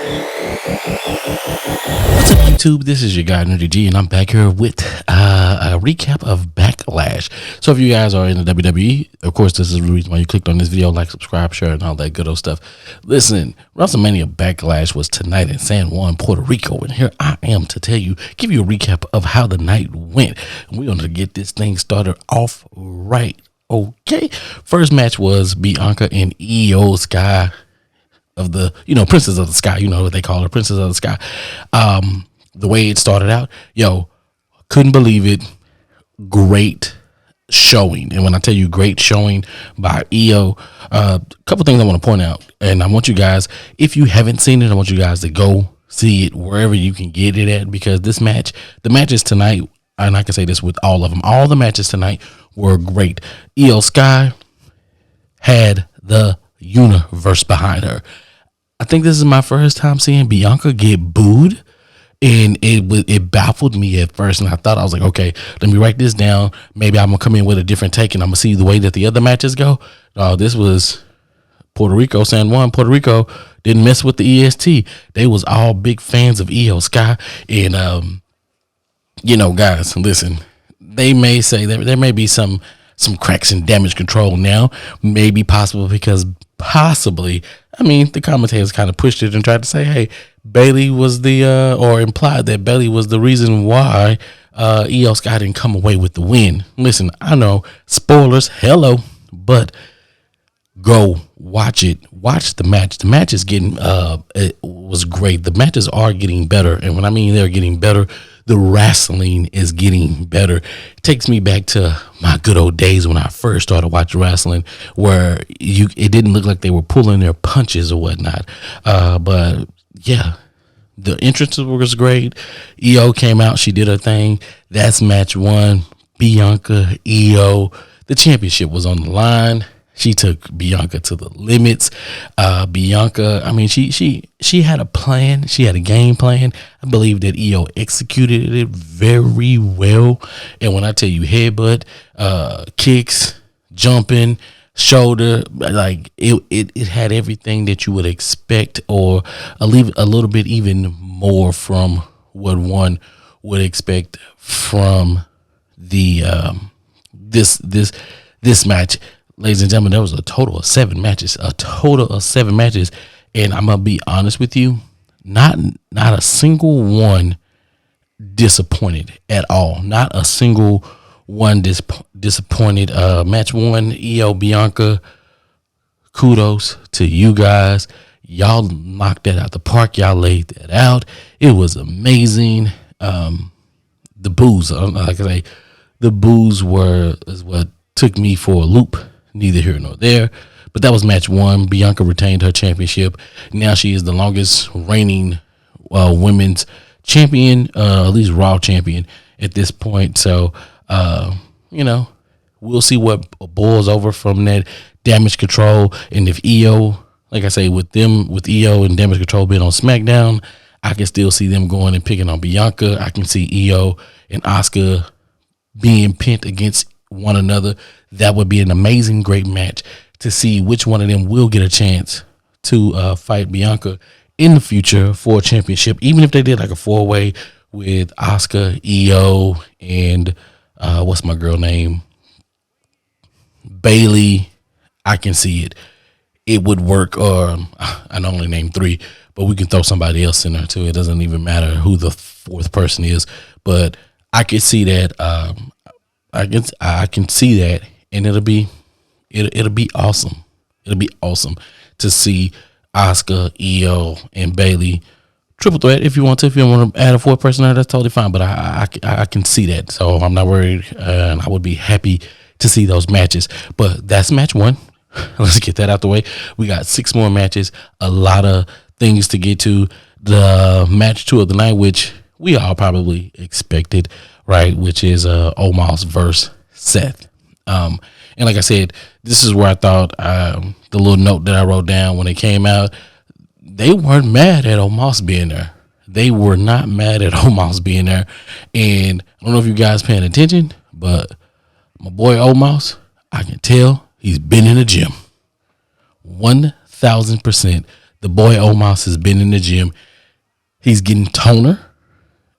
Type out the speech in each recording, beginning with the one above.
What's up, YouTube? This is your guy, Nerdy G, and I'm back here with a recap of Backlash. So if you guys are in the WWE, of course, this is the reason why you clicked on this video, like, subscribe, share, and all that good old stuff. Listen, WrestleMania Backlash was tonight in San Juan, Puerto Rico, and here I am to tell you, give you a recap of how the night went. And we're going to get this thing started off right. Okay, first match was Bianca and Io Sky of the, Princess of the Sky, what they call her, Princess of the Sky. The way it started out, couldn't believe it. Great showing. And when I tell you great showing by Io, a couple things I want to point out. And I want you guys, if you haven't seen it, I want you guys to go see it wherever you can get it at, because the matches tonight, and I can say this with all of them, all the matches tonight were great. Io Sky had the universe behind her. I think this is my first time seeing Bianca get booed, and it baffled me at first. And I thought, I was like, okay, let me write this down. Maybe I'm gonna come in with a different take, and I'm gonna see the way that the other matches go. This was Puerto Rico, San Juan, Puerto Rico. Didn't mess with the EST. They was all big fans of Io Sky, and guys, listen. They may say there may be some cracks in damage control now, maybe possible because the commentators kind of pushed it and tried to say, hey, Bayley was or implied that Bayley was the reason why Io Sky didn't come away with the win. Listen, I know, spoilers, hello, but go watch it. Watch the match. The match is getting, it was great. The matches are getting better. And when I mean they're getting better, the wrestling is getting better. It takes me back to my good old days when I first started watching wrestling, where it didn't look like they were pulling their punches or whatnot. But yeah, the entrance was great. Io came out. She did her thing. That's match one. Bianca, Io. The championship was on the line. She took Bianca to the limits. Bianca, she had a plan. She had a game plan. I believe that Io executed it very well. And when I tell you headbutt, kicks, jumping, shoulder, like it had everything that you would expect, or a little bit even more from what one would expect from the this match. Ladies and gentlemen, there was a total of 7 matches. And I'm going to be honest with you, not a single one disappointed at all. Not a single one disappointed. Match 1, Io, Bianca, kudos to you guys. Y'all knocked that out the park. Y'all laid that out. It was amazing. The boos, like I say, the boos is what took me for a loop. Neither here nor there, but that was match 1. Bianca retained her championship. Now she is the longest reigning women's champion, at least Raw champion at this point. So, we'll see what boils over from that damage control. And if Io, like I say, with Io and damage control being on Smackdown, I can still see them going and picking on Bianca. I can see Io and Asuka being pinned against one another. That would be an amazing, great match to see which one of them will get a chance to fight Bianca in the future for a championship. Even if they did like a 4-way with Asuka, Io, and what's my girl name? Bayley. I can see it. It would work. Or I only named 3, but we can throw somebody else in there too. It doesn't even matter who the 4th person is, but I can see that. I can see that, and it'll be awesome. It'll be awesome to see Asuka, Io, and Bayley triple threat. If you want to add a 4th person there, that's totally fine. But I can see that, so I'm not worried, and I would be happy to see those matches. But that's match 1. Let's get that out the way. We got 6 more matches. A lot of things to get to. The match 2 of the night, which we all probably expected, right? Which is Omos versus Seth. And like I said, this is where I thought the little note that I wrote down when it came out, they weren't mad at Omos being there. They were not mad at Omos being there. And I don't know if you guys paying attention, but my boy Omos, I can tell he's been in the gym. 1000%. The boy Omos has been in the gym. He's getting toner,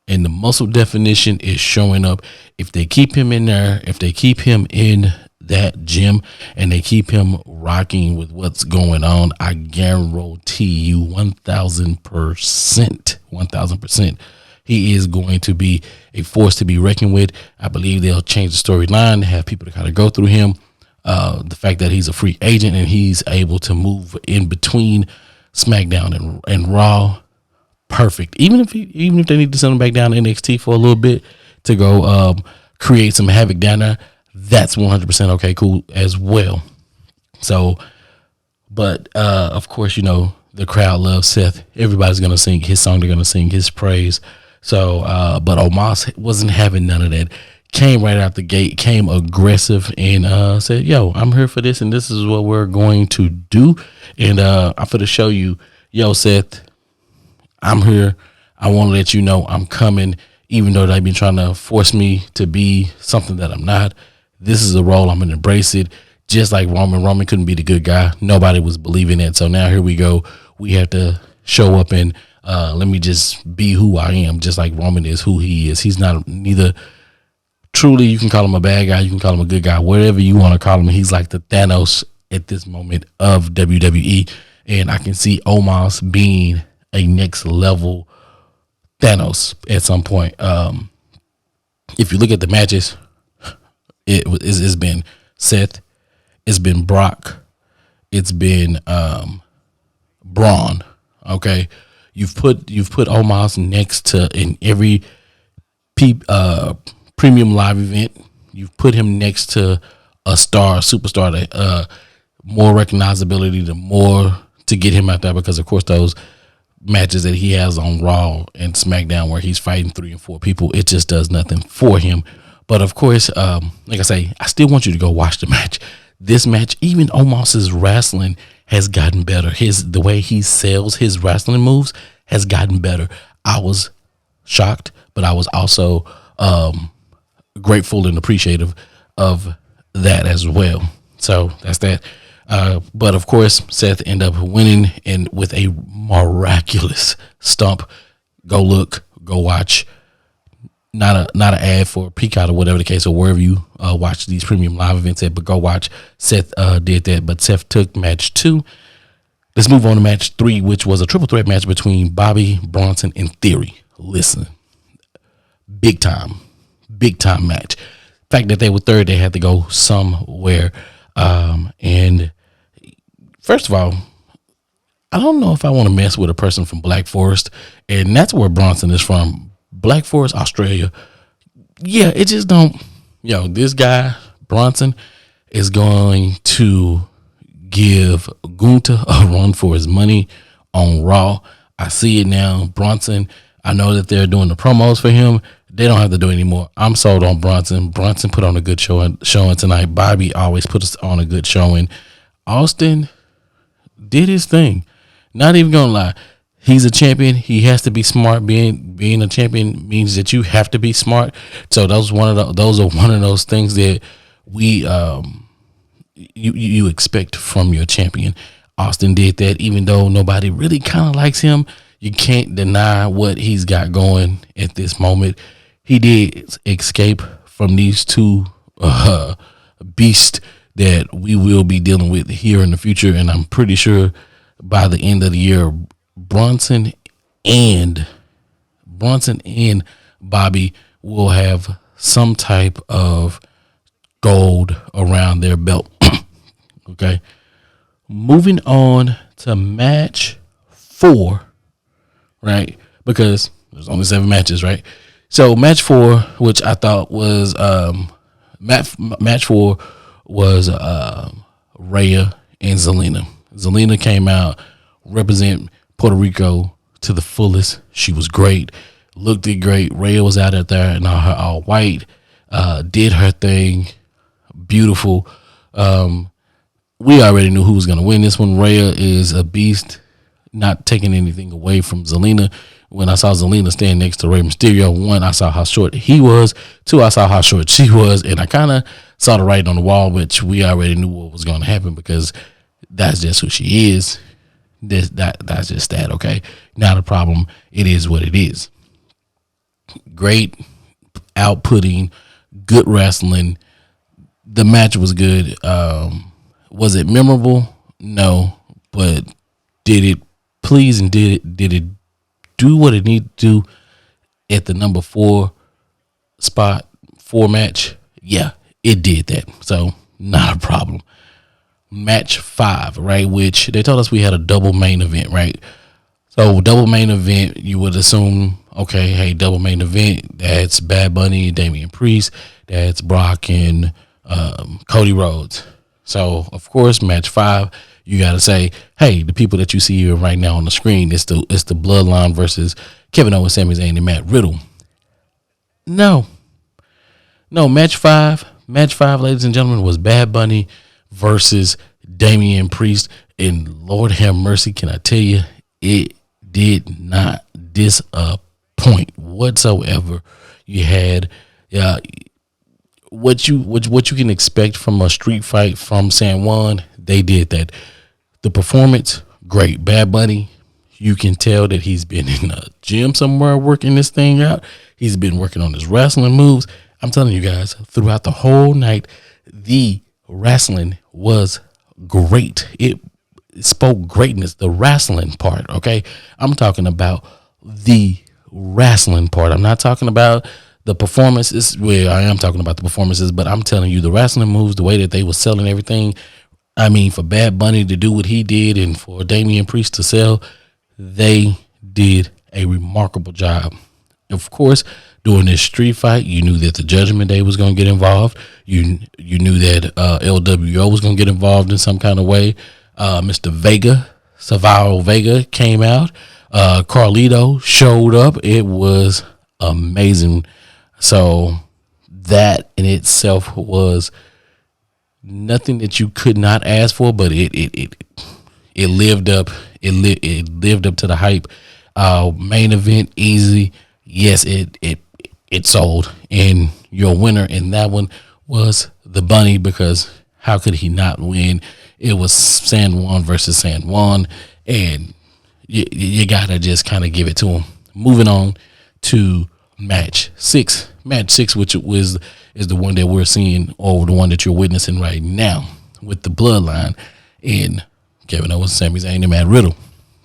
and the muscle definition is showing up. If they keep him in there, if they keep him in that gym and they keep him rocking with what's going on, I guarantee you 1,000%, he is going to be a force to be reckoned with. I believe they'll change the storyline, have people to kind of go through him. The fact that he's a free agent and he's able to move in between SmackDown and Raw, perfect. Even if they need to send him back down to NXT for a little bit to go create some havoc down there, that's 100% okay, cool as well. So, but of course, you know, the crowd loves Seth. Everybody's gonna sing his song. They're gonna sing his praise. So, but Omos wasn't having none of that. Came right out the gate, came aggressive, and said, "Yo, I'm here for this, and this is what we're going to do." And I'm going to show you, yo, Seth, I'm here. I want to let you know I'm coming, even though they've been trying to force me to be something that I'm not. This is a role. I'm going to embrace it. Just like Roman. Roman couldn't be the good guy. Nobody was believing it. So now here we go. We have to show up and let me just be who I am, just like Roman is who he is. He's not neither. Truly, you can call him a bad guy. You can call him a good guy. Whatever you want to call him. He's like the Thanos at this moment of WWE. And I can see Omos being a next level Thanos at some point. If you look at the matches, it's been Seth, it's been Brock, it's been Braun. Okay, you've put Omos next to in every premium live event. You've put him next to a superstar that more recognizability, the more to get him out there, because of course those matches that he has on Raw and SmackDown where he's fighting 3 and 4 people, it just does nothing for him. But of course, like I say, I still want you to go watch the match. This match, even Omos's wrestling has gotten better. The way he sells his wrestling moves has gotten better. I was shocked, but I was also grateful and appreciative of that as well. So that's that. But of course, Seth ended up winning and with a miraculous stump. Go look, go watch. Not an ad for Peacock or whatever the case, or wherever you watch these premium live events at, but go watch. Seth did that, but Seth took match 2. Let's move on to match 3, which was a triple threat match between Bobby, Bronson, and Theory. Listen, big time match. The fact that they were third, they had to go somewhere. And first of all, I don't know if I want to mess with a person from Black Forest, and that's where Bronson is from. Black Forest, Australia. Yeah, it just don't. Yo, this guy, Bronson, is going to give Gunther a run for his money on Raw. I see it now. Bronson, I know that they're doing the promos for him. They don't have to do it anymore. I'm sold on Bronson. Bronson put on a good showing tonight. Bobby always puts on a good showing. Austin did his thing. Not even gonna lie. He's a champion. He has to be smart. Being a champion means that you have to be smart. So those are one of those things that we you expect from your champion. Austin did that, even though nobody really kind of likes him. You can't deny what he's got going at this moment. He did escape from these two beasts that we will be dealing with here in the future, and I'm pretty sure by the end of the year, Bronson and Bobby will have some type of gold around their belt. Okay. Moving on to match 4, right? Because there's only 7 matches, right? So match 4, which I thought was match 4 was Rhea and Zelina. Zelina came out, represent Puerto Rico to the fullest. She was great, looked great. Rhea was out there in all white, did her thing, beautiful. We already knew who was going to win this one. Rhea is a beast, not taking anything away from Zelina. When I saw Zelina stand next to Rey Mysterio, 1, I saw how short he was. 2, I saw how short she was, and I kind of saw the writing on the wall, which we already knew what was going to happen because that's just who she is. That's just that. Okay, not a problem. It is what it is. Great outputting, good wrestling. The match was good. Was it memorable? No, but did it please and did it do what it needed to do at the number 4 spot, 4 match? Yeah, it did that. So not a problem. Match 5, right? Which they told us we had a double main event, right? So double main event, you would assume, okay, hey, double main event, that's Bad Bunny, Damian Priest, that's Brock and Cody Rhodes. So of course, match 5, you got to say, hey, the people that you see here right now on the screen, it's the Bloodline versus Kevin Owens, Sami Zayn, and Matt Riddle. No, match 5, ladies and gentlemen, was Bad Bunny versus Damian Priest, and Lord have mercy, can I tell you, it did not disappoint whatsoever. You had what you can expect from a street fight from San Juan. They did that. The performance, great. Bad Bunny, you can tell that he's been in a gym somewhere working this thing out. He's been working on his wrestling moves. I'm telling you guys, throughout the whole night, the wrestling was great. It spoke greatness, the wrestling part, okay? I'm talking about the wrestling part. I'm not talking about the performances. Well, I am talking about the performances, but I'm telling you, the wrestling moves, the way that they were selling everything. I mean, for Bad Bunny to do what he did and for Damian Priest to sell, they did a remarkable job. Of course, during this street fight, you knew that the Judgment Day was going to get involved. You knew that LWO was going to get involved in some kind of way. Mr. Vega, Savaro Vega came out. Carlito showed up. It was amazing. So that in itself was nothing that you could not ask for, but it lived up. It lived up to the hype. Main event, easy. Yes, it sold, and your winner in that one was the Bunny, because how could he not win? It was San Juan versus San Juan, and you gotta just kind of give it to him. Moving on to match 6, which is the one that we're seeing, or the one that you're witnessing right now, with the Bloodline and Kevin Owens, Sami Zayn, and Matt Riddle.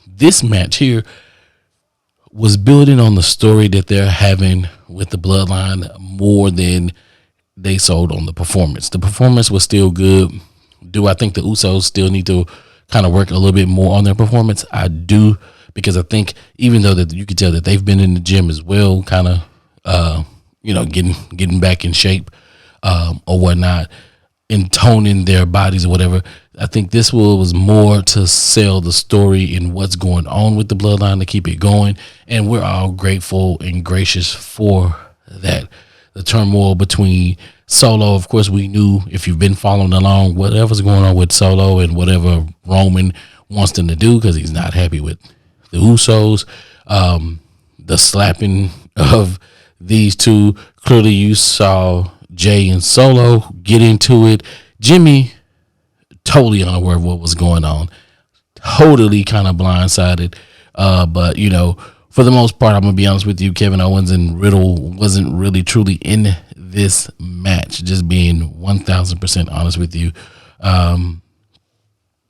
This match here was building on the story that they're having with the Bloodline more than they sold on the performance. The performance was still good. Do I think the Usos still need to kind of work a little bit more on their performance? I do, because I think even though that you could tell that they've been in the gym as well, kind of, getting back in shape or whatnot, and toning their bodies or whatever. I think this was more to sell the story and what's going on with the Bloodline, to keep it going. And we're all grateful and gracious for that. The turmoil between Solo, of course, we knew, if you've been following along, whatever's going on with Solo and whatever Roman wants them to do, because he's not happy with the Usos, the slapping of these two. Clearly you saw Jay and Solo get into it. Jimmy, totally unaware of what was going on, totally kind of blindsided. But for the most part, I'm gonna be honest with you, Kevin Owens and Riddle wasn't really truly in this match. Just being 1,000% honest with you,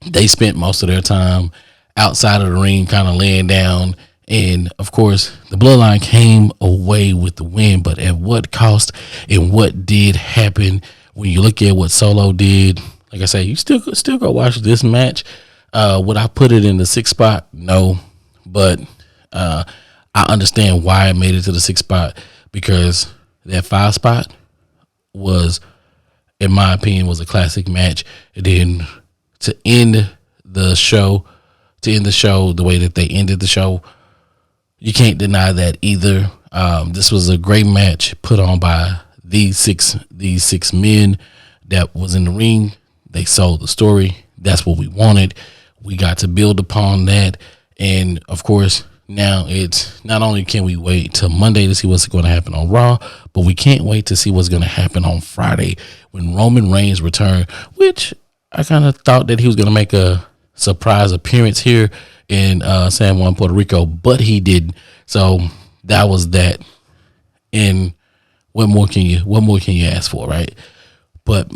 they spent most of their time outside of the ring, kind of laying down. And of course, the Bloodline came away with the win, but at what cost and what did happen? When you look at what Solo did, like I say, you still go watch this match. Would I put it in the 6th spot? No, but I understand why it made it to the 6th spot, because that 5 spot was, in my opinion, was a classic match. And then to end the show the way that they ended the show, you can't deny that either. This was a great match put on by these six men that was in the ring. They sold the story. That's what we wanted. We got to build upon that. And of course, now it's not only can we wait till Monday to see what's going to happen on Raw, but we can't wait to see what's going to happen on Friday when Roman Reigns return, which I kind of thought that he was going to make a surprise appearance here in San Juan, Puerto Rico, but he didn't. So that was that. And what more can you ask for, right? But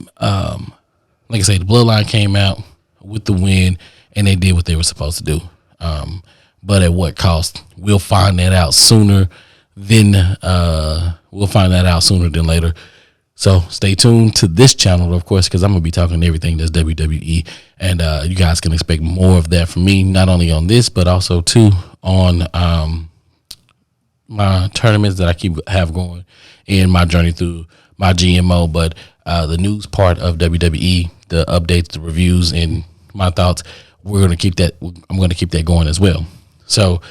like I say, the Bloodline came out with the win, and they did what they were supposed to do. But at what cost? We'll find that out sooner than later. So stay tuned to this channel, of course, because I'm gonna be talking everything that's WWE, and you guys can expect more of that from me, not only on this, but also too on my tournaments that I have going in my journey through my GMO. But the news part of WWE, the updates, the reviews, and my thoughts, we're gonna keep that. I'm gonna keep that going as well. So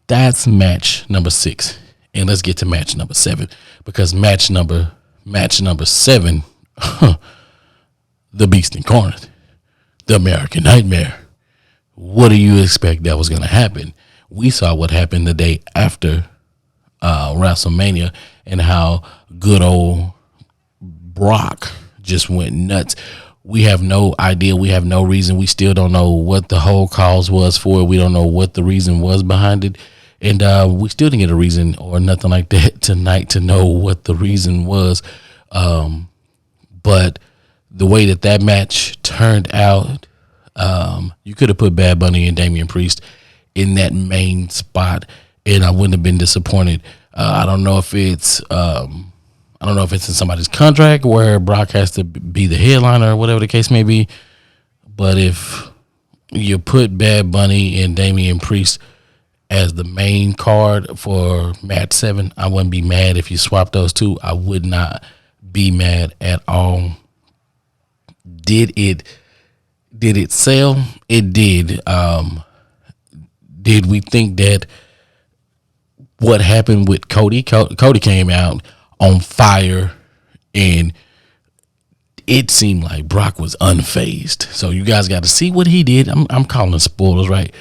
that's match number 6, and let's get to match number 7, because match number 7, the Beast Incarnate, the American Nightmare. What do you expect that was going to happen? We saw what happened the day after WrestleMania, and how good old Brock just went nuts. We have no idea. We have no reason. We still don't know what the whole cause was for it. We don't know what the reason was behind it. And we still didn't get a reason or nothing like that tonight to know what the reason was. But the way that match turned out, you could have put Bad Bunny and Damian Priest in that main spot, and I wouldn't have been disappointed. I don't know if it's in somebody's contract where Brock has to be the headliner or whatever the case may be. But if you put Bad Bunny and Damian Priest as the main card for match 7, I wouldn't be mad if you swap those two. I would not be mad at all. Did it sell? It did. Did we think that what happened with Cody came out on fire, and it seemed like Brock was unfazed? So you guys got to see what he did. I'm calling it spoilers, right?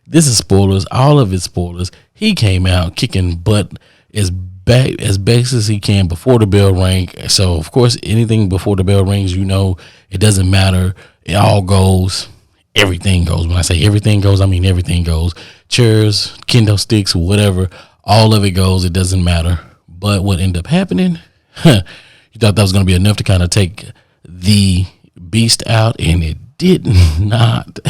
This is spoilers, all of it's spoilers. He came out kicking butt as best as he can before the bell rang. So of course, anything before the bell rings, it doesn't matter. It all goes. Everything goes. When I say everything goes, I mean everything goes. Chairs, kendo sticks, whatever, all of it goes. It doesn't matter. But what ended up happening, you thought that was going to be enough to kind of take the Beast out, and it did not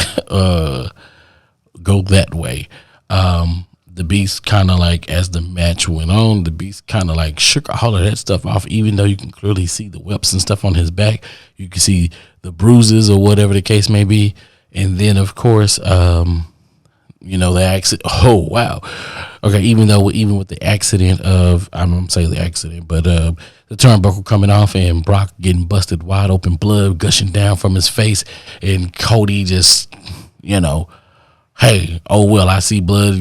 go that way. The Beast kind of like, as the match went on, the Beast kind of like shook all of that stuff off, even though you can clearly see the whelps and stuff on his back. You can see the bruises or whatever the case may be. And then of course, the accident. Oh, wow. Okay. Even with the accident of, I'm going to say the accident, but the turnbuckle coming off and Brock getting busted wide open, blood gushing down from his face, and Cody just, hey, oh well, I see blood.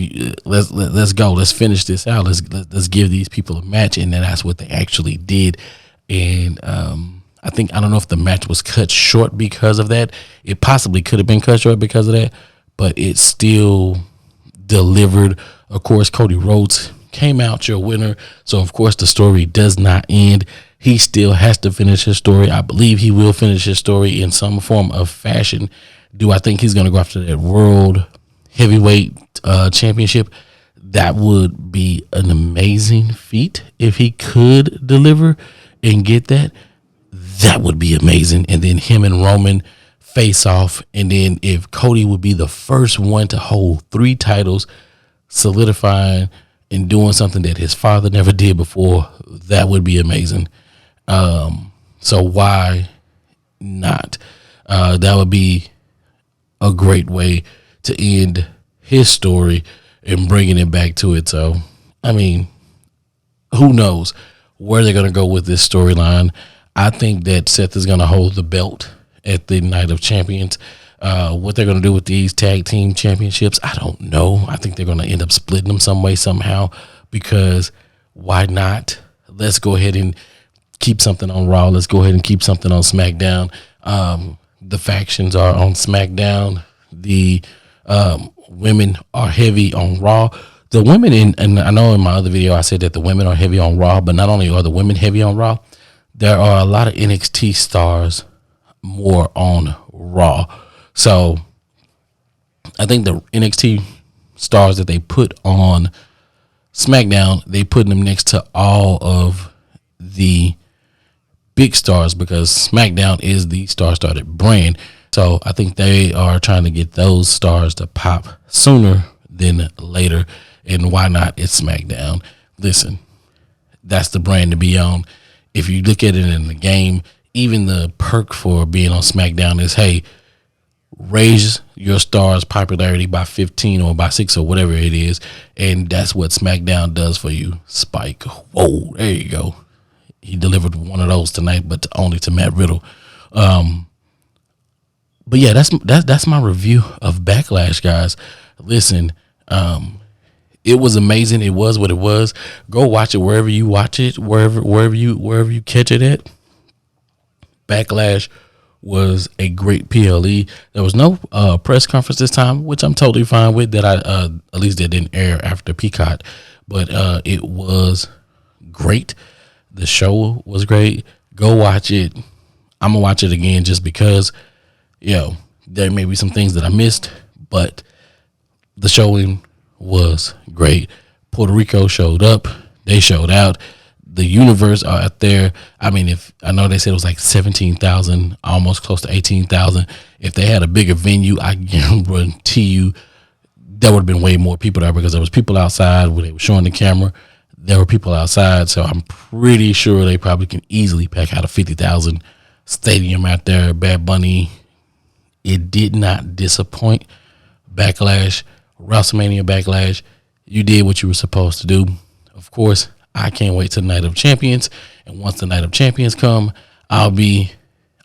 Let's go. Let's finish this out. Let's give these people a match, and then that's what they actually did. And I don't know if the match was cut short because of that. It possibly could have been cut short because of that, but it still delivered. Of course, Cody Rhodes came out your winner, so of course the story does not end. He still has to finish his story. I believe he will finish his story in some form of fashion. Do I think he's going to go after that world heavyweight championship? That would be an amazing feat if he could deliver and get that. That would be amazing. And then him and Roman face off, and then if Cody would be the first one to hold 3 titles, solidifying and doing something that his father never did before, that would be amazing. So why not? That would be a great way to end his story and bringing it back to it. So, I mean, who knows where they're going to go with this storyline. I think that Seth is going to hold the belt at the Night of Champions. What they're going to do with these tag team championships, I don't know. I think they're going to end up splitting them some way, somehow, because why not? Let's go ahead and keep something on Raw. Let's go ahead and keep something on SmackDown. The factions are on SmackDown. The women are heavy on Raw. The women, and I know in my other video I said that the women are heavy on Raw, but not only are the women heavy on Raw, there are a lot of NXT stars more on Raw. So I think the NXT stars that they put on SmackDown, they put them next to all of the big stars because SmackDown is the star-studded brand. So I think they are trying to get those stars to pop sooner than later. And why not? It's SmackDown. Listen, that's the brand to be on. If you look at it in the game, even the perk for being on SmackDown is, hey, raise your star's popularity by 15 or by 6 or whatever it is. And that's what SmackDown does for you. Spike. Whoa, there you go. He delivered one of those tonight, but only to Matt Riddle. But yeah, that's my review of Backlash, guys. Listen, it was amazing. It was what it was. Go watch it wherever you watch it, wherever you catch it at. Backlash was a great PLE. There was no press conference this time, which I'm totally fine with. That at least it didn't air after Peacock, but it was great. The show was great. Go watch it. I'm gonna watch it again just because. There may be some things that I missed, but the showing was great. Puerto Rico showed up. They showed out. The universe are out there. I mean, if I know they said it was like 17,000, almost close to 18,000. If they had a bigger venue, I guarantee you there would have been way more people there because there was people outside when they were showing the camera. There were people outside, so I'm pretty sure they probably can easily pack out a 50,000 stadium out there. Bad Bunny. It did not disappoint. Backlash, WrestleMania Backlash, you did what you were supposed to do. Of course, I can't wait till the Night of Champions. And once the Night of Champions come, I'm going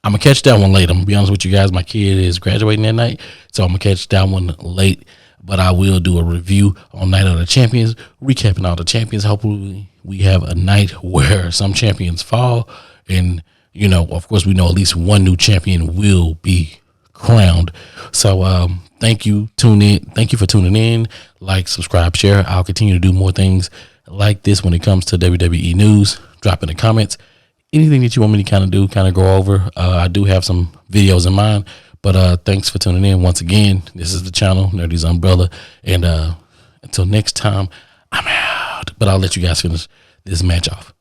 to catch that one late. I'm going to be honest with you guys. My kid is graduating that night, so I'm going to catch that one late. But I will do a review on Night of the Champions, recapping all the champions. Hopefully, we have a night where some champions fall. And, of course, we know at least one new champion will be crowned. So thank you. Thank you for tuning in. Like, subscribe, share. I'll continue to do more things like this when it comes to WWE news. Drop in the comments anything that you want me to kind of go over. I do have some videos in mind, but thanks for tuning in once again. This is the channel Nerdy's Umbrella, and until next time, I'm out. But I'll let you guys finish this match off.